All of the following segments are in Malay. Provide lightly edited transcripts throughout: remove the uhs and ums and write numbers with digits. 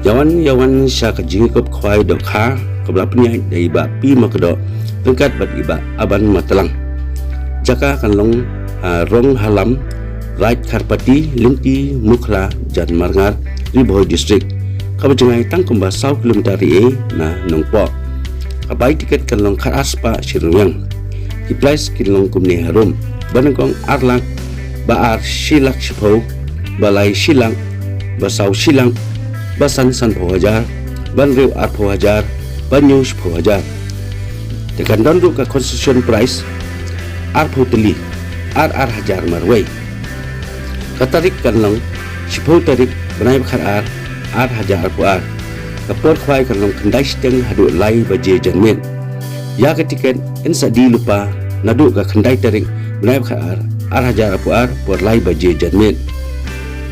Yawan sya ka jingkop khwai dok kha kabla pnya dai ba pi makdo tengkat bat iba aban matalang jaka kan long rong halam right kharpati limti mukhla jan marngar riboy district kabajengai tangkumba 1 km na nongpo kabai tiket kan long khar aspa siruyang di place kin long kumni harum banangkong arlak baar silak shpo balai silang basau silang basan san phajar banriu ar phajar banyu phajar tekan donru ka concession price ar phutli ar hajar marwai katarik kanlong shpo tarik banai khar ar hajar ar kapor khwai kanlong kandai steng hadu lai baje janmen ya ka tiket insa di lupa nadu ka kandai tarik banai khar ar hajar ar por lai baje janmen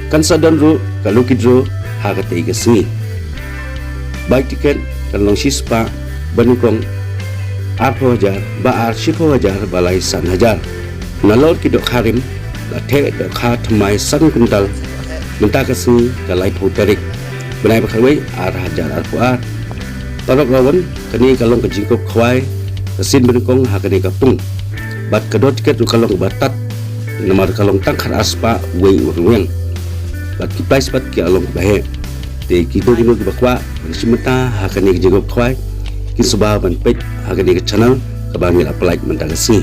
kan sadonru kalukidro hagate igasni baik tiket kanlong sispa banukong arpo hajar baar shipo hajar balai san hajar nalor ki dok harim la the dok kha thamai sang kuntal minta kasni kalai putarik benai bakharwai ar hajar arpo ar tarok lawan kani kalong kajingkop khwai kasin banukong hagane kapung bat kadot tiket ru kalong batat namar kalong tangkhar aspa wei urweng bat ki price bat ki along bahe te ki do ki bakwa simata hakane ki jingkop khwai kin subah ban pej hakane ki channel kabangil apply mantagasi